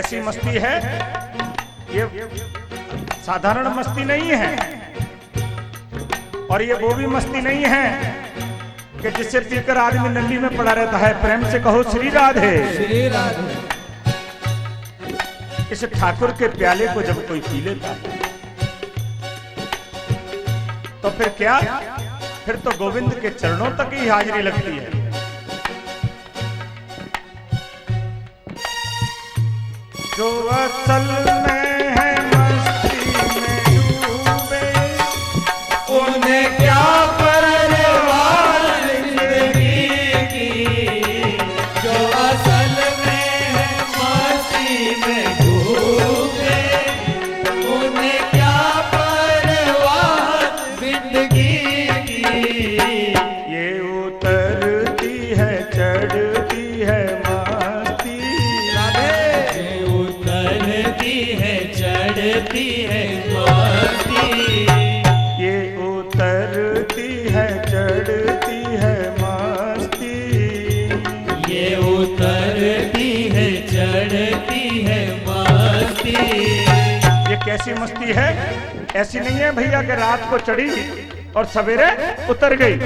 कैसी मस्ती है? ये साधारण मस्ती नहीं है, और ये वो भी मस्ती नहीं है कि जिससे पीकर आदमी नली में पड़ा रहता है। प्रेम से कहो श्री राधे। श्री राधे। इस ठाकुर के प्याले को जब कोई पी लेता है तो फिर क्या, फिर तो गोविंद के चरणों तक ही हाजिरी लगती है। जो असल में है मस्ती में डूबे, उन्हें क्या परवाह जिंदगी की। जो असल में है मस्ती में डूबे, उन्हें क्या परवाह जिंदगी की। ये उतरती है चढ़ती है मस्ती, ये उतरती है चढ़ती है मस्ती। ये उतरती है चढ़ती है मस्ती। ये उतरती है चढ़ती है मस्ती। ये कैसी मस्ती है? ऐसी नहीं है भैया कि रात को चढ़ी और सवेरे उतर गई।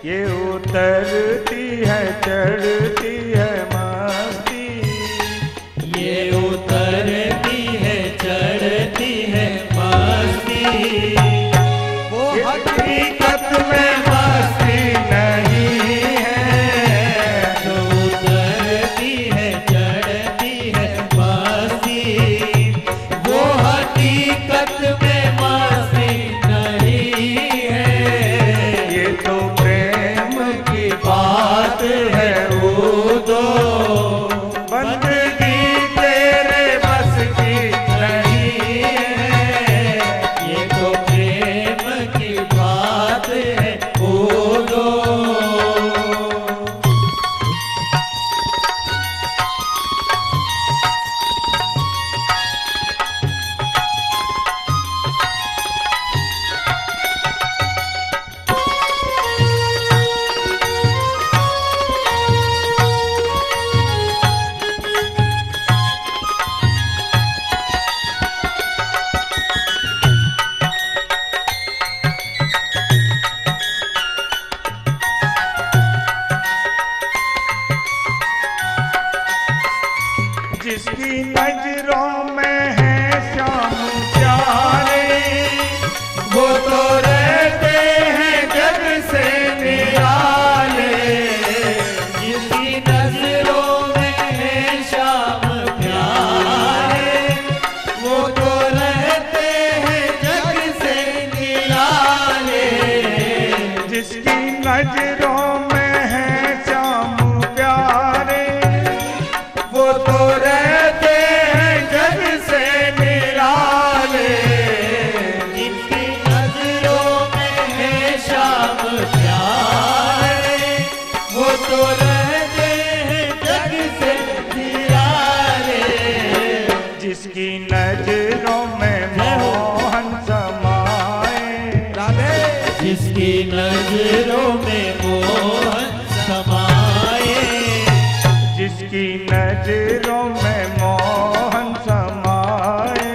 ये उतरती है चढ़ती है मस्ती। ये उतरती है चढ़ती है मस्ती। वो हकीकत में मस्ती नहीं है। जो उतरती है चढ़ती है मस्ती। वो हकीकत में मस्ती नहीं है। ये तो प्रेम की बात है वो दो। बंदगी तेरे बस की नहीं है। ये तो प्रेम की बात है वो दो। जिसकी नजरों में है श्याम प्यारे, वो तो रहते हैं जग से निराले। जिसकी नजरों में है श्याम प्यारे, वो तो रहते हैं जग से निराले। जिसकी नजरों में है श्याम प्यारे, वो तो रहते हैं जग से निराले। जिनकी नजरों में है श्याम प्यारे, वो तो रहते हैं जग से निराले। जिसकी नजरों में मोहन समाए, राधे। जिसकी नजरों में मोहन समाए। जिसकी नजरों में मोहन समाए।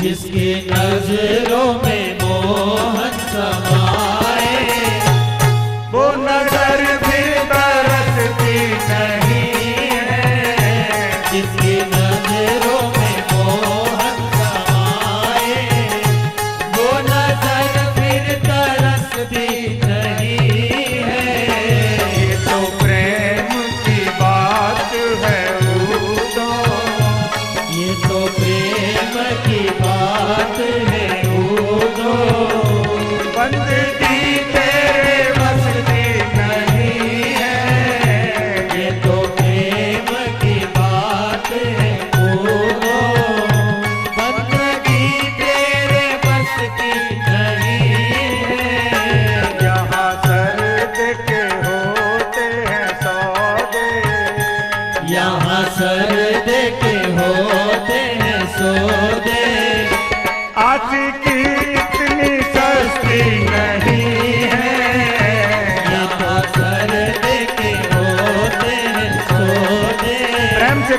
जिसकी नजरों में मोहन समाए। वो नजर भी तरसती नहीं है। जिसकी नजरों में मोहन समाए। वो नजर फिर तरसती नहीं है। ये तो प्रेम की बात है उदो। ये तो प्रेम की बात है वो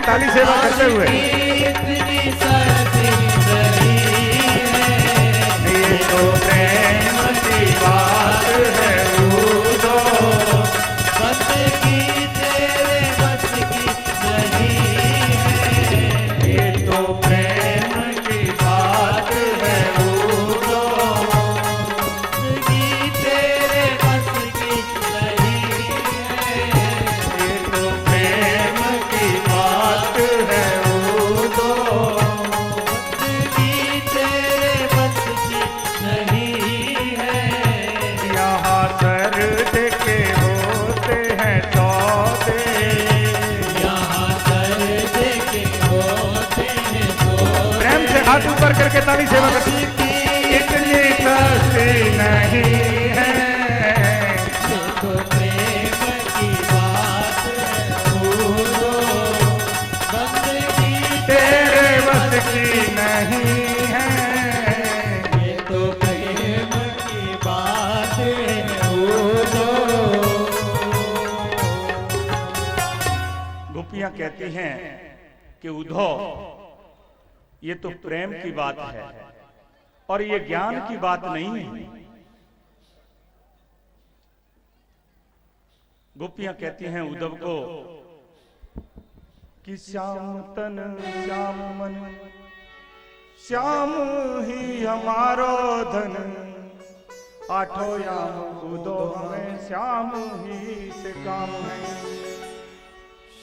ताली सेवा करते हुए। इतनी सरसी नहीं है, ये तो प्रेम की बात है उधो, बंदगी तेरे बस की नहीं है, ये तो प्रेम की बात है उधो, बंदगी तेरे बस की नहीं है, ये तो प्रेम की बात है उधो, बंदगी तेरे बस की नहीं है, यहाँ दर्द के होते हैं सौदे, यहाँ दर्द के होते हैं तो प्रेम से हाथ ऊपर करके ताली सेवा करते हैं। इतनी सस्ती नहीं है, तो प्रेम की बात है भूलो, बंदगी तेरे बस की नहीं है। ये तो प्रेम की बात है भूलो। गोपियां कहती हैं कि उद्धव, ये तो प्रेम की बात है और ये ज्ञान की बात नहीं है। गोपियां कहती हैं उद्धव को कि श्याम तन श्याम मन, श्याम ही हमारो धन, आठों याम उद्धव हमें श्याम ही से काम है।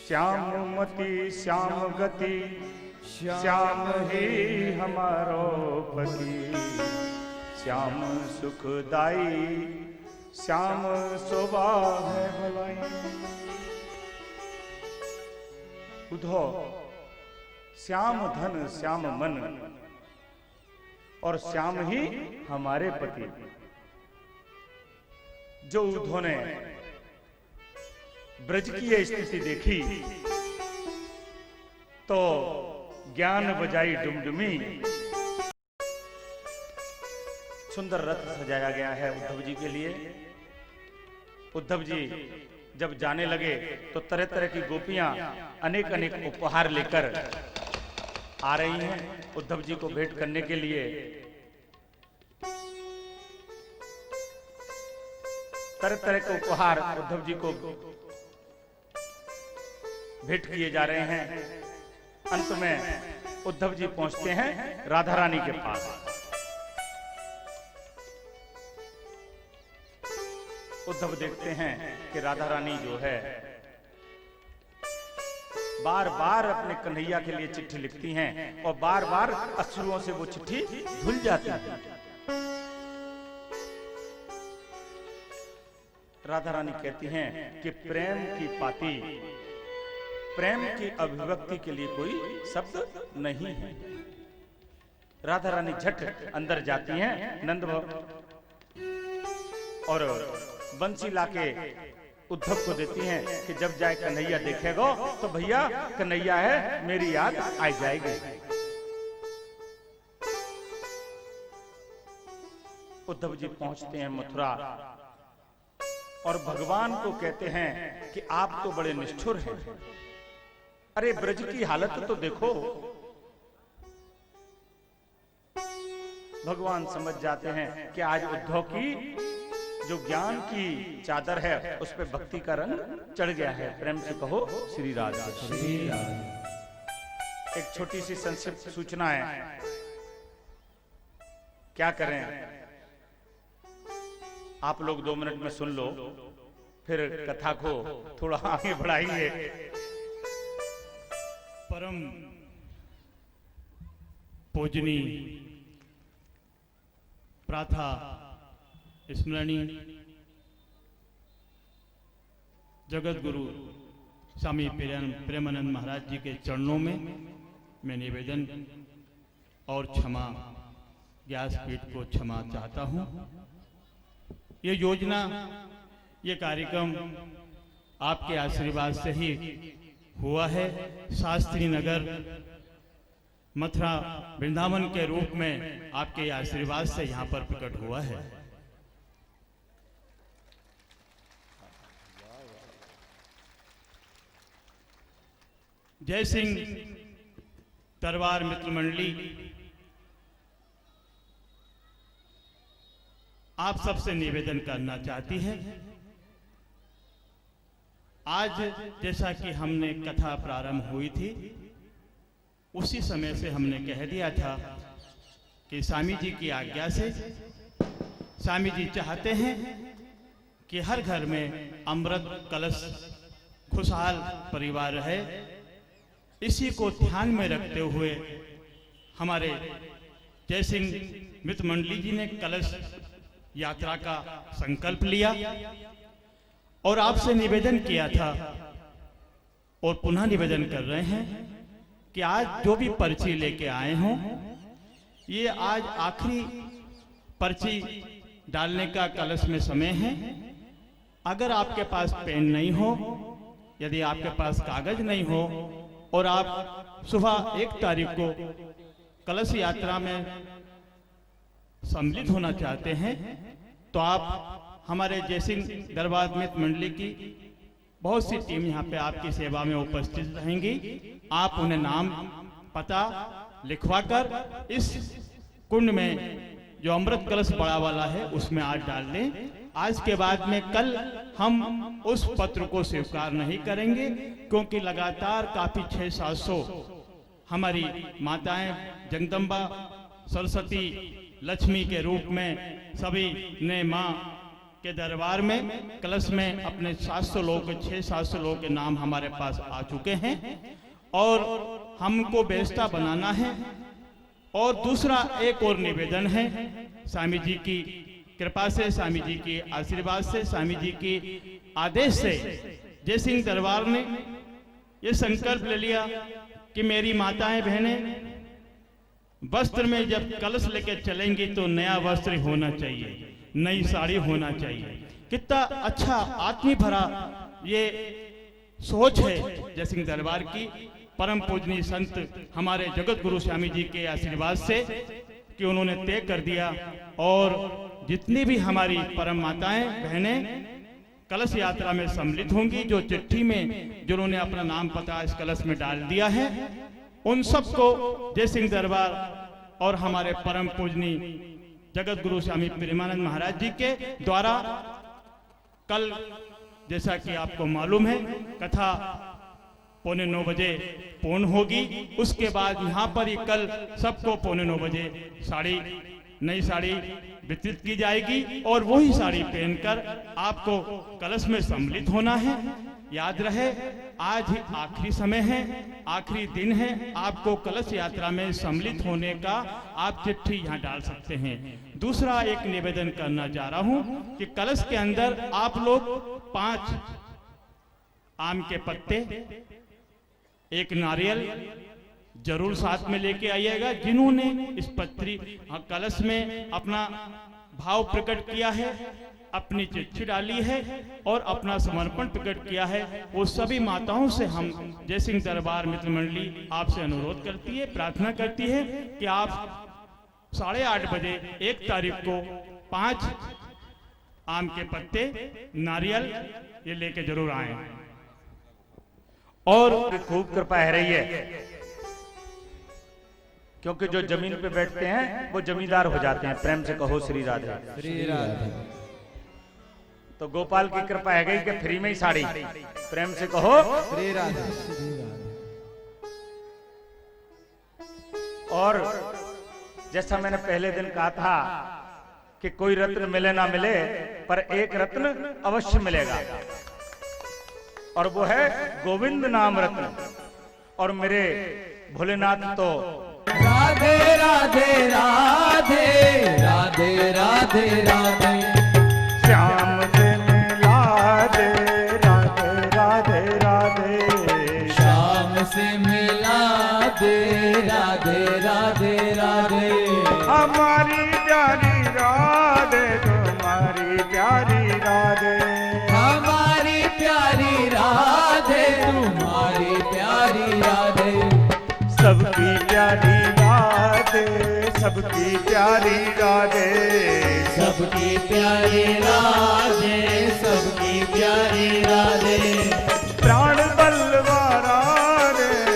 श्याम मति श्याम गति, श्याम ही हमारो पति, श्याम सुखदाई, श्याम शोभा है भलाई। उद्धव, श्याम धन श्याम मन और श्याम ही हमारे पति। जो उद्धव ने ब्रज की यह स्थिति देखी तो ज्ञान बजाई डुमडुमी, सुंदर रथ सजाया गया है उद्धव जी के लिए। उद्धव जी जब जाने लगे तो तरह तरह की गोपियां अनेक अनेक उपहार लेकर आ रही हैं उद्धव जी को भेंट करने के लिए। तरह तरह के उपहार उद्धव जी को भेंट किए जा रहे हैं। अंत में उद्धव जी पहुंचते हैं राधा रानी के पास। उद्धव देखते हैं कि राधा रानी जो है बार बार अपने कन्हैया के लिए चिट्ठी लिखती हैं और बार बार अश्रुओं से वो चिट्ठी धुल जाती है। राधा रानी कहती हैं कि प्रेम की पाती, प्रेम की अभिव्यक्ति के लिए कोई शब्द नहीं है। राधा रानी झट अंदर जाती हैं नंद और बंसी लाके उद्धव को देती हैं कि जब जाए कन्हैया देखेगा तो भैया कन्हैया है मेरी याद आ जाएगी। उद्धव जी पहुंचते हैं मथुरा और भगवान को कहते हैं कि आप तो बड़े निष्ठुर हैं। अरे ब्रज की हालत तो देखो। भगवान समझ जाते हैं कि आज उद्धव की जो ज्ञान की चादर है उस पे भक्ति का रंग चढ़ गया है। प्रेम से कहो श्री राधे। श्री राधे। एक छोटी सी संक्षिप्त सूचना है, क्या करें, आप लोग 2 मिनट में सुन लो, फिर कथा को थोड़ा आगे बढ़ाएंगे। परम पूजनी प्राथा स्मरणीय जगत गुरु स्वामी प्रेमानंद महाराज जी के चरणों में मैं निवेदन और क्षमा, व्यासपीठ को क्षमा चाहता हूँ। ये योजना, ये कार्यक्रम आपके आशीर्वाद से ही हुआ है। शास्त्री नगर मथुरा वृंदावन के रूप में आपके आशीर्वाद से यहाँ पर प्रकट हुआ है। जय सिंह दरबार मित्र मंडली आप सबसे निवेदन करना चाहती है। आज जैसा कि हमने कथा प्रारंभ हुई थी, उसी समय से हमने कह दिया था कि स्वामी जी की आज्ञा से स्वामी जी चाहते हैं कि हर घर में अमृत कलश खुशहाल परिवार रहे। इसी को ध्यान में रखते हुए हमारे जय सिंह मित्र मंडली जी ने कलश यात्रा का संकल्प लिया और आपसे निवेदन किया था और पुनः निवेदन कर रहे हैं कि आज जो भी पर्ची लेके आए हों, ये आज आखिरी पर्ची डालने का कलश में समय है। अगर आपके पास पेन नहीं हो, यदि आपके पास कागज नहीं हो और आप सुबह 1 तारीख को कलश यात्रा में सम्मिलित होना चाहते हैं, तो आप हमारे जय सिंह दरबार मित्र मंडली की बहुत सी टीम यहाँ पे आपकी सेवा में उपस्थित रहेंगी। आप उन्हें नाम पता लिखवाकर इस कुंड में जो अमृत कलश बड़ा वाला है उसमें आज डाल दें। आज के बाद में कल हम उस पत्र को स्वीकार नहीं करेंगे, क्योंकि लगातार काफी 600-700 हमारी माताएं जगदम्बा सरस्वती लक्ष्मी के रूप में सभी ने माँ के दरबार में कलश में अपने 700 लोग 600-700 लोगों के नाम हमारे पास आ चुके हैं और हमको बेस्ता बनाना है। और दूसरा एक और निवेदन है, स्वामी जी की कृपा से, स्वामी जी के आशीर्वाद से, स्वामी जी के आदेश से जय सिंह दरबार ने ये संकल्प ले लिया कि मेरी माताएं बहनें वस्त्र में जब कलश लेके चलेंगी तो नया वस्त्र होना चाहिए, नई साड़ी होना चाहिए। कितना अच्छा आत्मी भरा ये सोच है जय सिंह दरबार की। परम पूजनीय संत हमारे जगत गुरु स्वामी जी के आशीर्वाद से कि उन्होंने तय कर दिया और जितनी भी हमारी परम माताएं बहनें कलश यात्रा में सम्मिलित होंगी, जो चिट्ठी में जिन्होंने अपना नाम पता इस कलश में डाल दिया है, उन सबको जय सिंह दरबार और हमारे परम पूजनीय जगत गुरु स्वामी प्रेमानंद महाराज जी के द्वारा कल, जैसा कि आपको मालूम है, कथा 8:45 बजे पूर्ण होगी। उसके बाद यहाँ पर ही कल सबको 8:45 बजे नई साड़ी वितरित की जाएगी और वही साड़ी पहनकर आपको कलश में सम्मिलित होना है। याद रहे, आज ही आखिरी समय है, आखिरी दिन है, आपको कलश यात्रा में सम्मिलित होने का आप चिट्ठी यहाँ डाल सकते हैं। दूसरा एक निवेदन करना चाह रहा हूँ कि कलश के अंदर आप लोग 5 आम के पत्ते, 1 नारियल जरूर साथ में लेके आइएगा। जिन्होंने इस पत्री कलश में अपना भाव प्रकट किया है, अपनी चिट्ठी डाली है और अपना समर्पण प्रकट किया है, वो सभी माताओं से हम जय सिंह दरबार मित्र मंडली आपसे अनुरोध करती है, प्रार्थना करती है कि आप 8:30 बजे 1 तारीख को 5 आम के पत्ते, नारियल ये लेके जरूर आए। और खूब कृपा है रही है, क्योंकि जो जमीन पे बैठते हैं वो जमींदार हो जाते हैं। प्रेम से कहो श्री राधे। श्री राधे। तो गोपाल की कृपा है गई कि फ्री में ही साड़ी। प्रेम से कहो श्री राधे। और जैसा मैंने पहले दिन कहा था कि कोई रत्न मिले ना मिले, पर एक रत्न अवश्य मिलेगा और वो है गोविंद नाम रत्न। और मेरे भोलेनाथ तो राधे राधे राधे राधे राधे राधे श्याम से मिला दे, राधे राधे राधे श्याम से मिला दे, राधे राधे राधे हमारी प्यारी राधे, तुम्हारी प्यारी राधे, हमारी प्यारी राधे, तुम्हारी प्यारी राधे सबकी प्यारी राधे, सबकी प्यारी राधे, सबकी प्यारी राधे, सबकी प्यारी राधे प्राण बलवारा रे,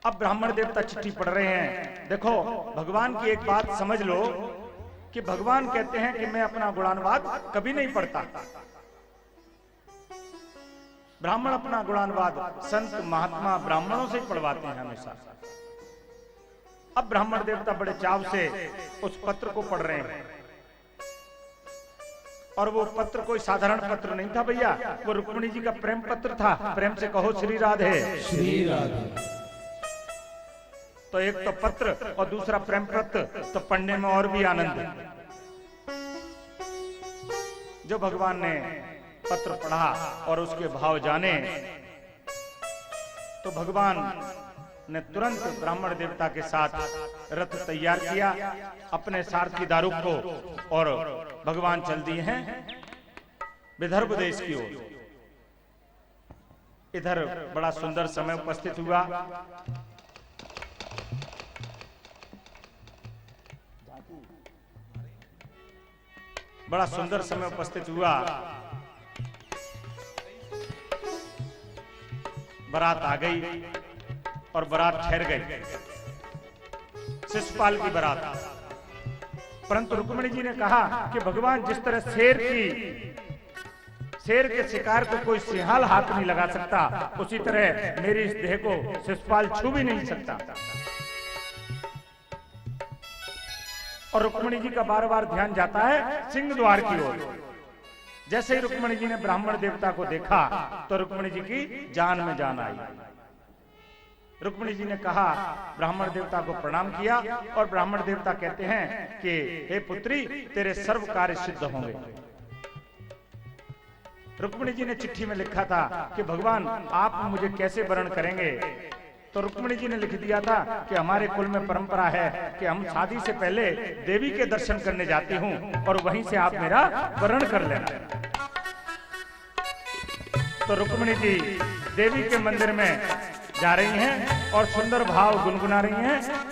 अब ब्राह्मण देवता चिट्ठी पढ़ रहे हैं। देखो भगवान की एक बात समझ लो कि भगवान कहते हैं कि मैं अपना गुणानुवाद कभी नहीं पढ़ता। ब्राह्मण अपना गुणानुवाद संत महात्मा ब्राह्मणों से ही पढ़वाते हैं हमेशा। अब ब्राह्मण देवता बड़े चाव से उस पत्र को पढ़ रहे हैं, और वो पत्र कोई साधारण पत्र नहीं था भैया, वो रुक्मिणी जी का प्रेम पत्र था। प्रेम से कहो श्री राधे। श्री राधे। तो एक तो पत्र और दूसरा प्रेम पत्र, तो पढ़ने में और भी आनंद। जो भगवान ने पत्र पढ़ा और उसके भाव जाने, तो भगवान ने तुरंत ब्राह्मण देवता के साथ रथ तैयार किया, अपने सारथी दारुक को, और भगवान चल दिए हैं विदर्भ देश की ओर। इधर बड़ा सुंदर समय उपस्थित हुआ। बड़ा सुंदर समय उपस्थित हुआ। बारात आ गई और बारात ठहर गई, शिशुपाल की बारात। परंतु रुक्मिणी जी ने कहा कि भगवान जिस तरह शेर के शिकार को कोई सिंहाल हाथ नहीं लगा सकता, उसी तरह मेरी इस देह को शिशुपाल छू भी नहीं सकता। और रुक्मिणी जी का बार बार ध्यान जाता है सिंह द्वार की ओर। जैसे ही रुक्मिणी जी ने ब्राह्मण देवता को देखा तो रुक्मिणी जी की जान में जान आई। रुक्मिणी जी ने कहा, ब्राह्मण देवता को प्रणाम किया, और ब्राह्मण देवता कहते हैं कि हे पुत्री, तेरे सर्व कार्य सिद्ध होंगे। रुक्मिणी जी ने चिट्ठी में लिखा था कि भगवान आप मुझे कैसे वरण करेंगे। तो रुक्मिणी जी ने लिख दिया था कि हमारे कुल में परंपरा है कि हम शादी से पहले देवी के दर्शन करने जाती हूँ, और वहीं से आप मेरा वरण कर लेना। तो रुक्मिणी जी देवी के मंदिर में जा रही हैं और सुंदर भाव गुनगुना रही हैं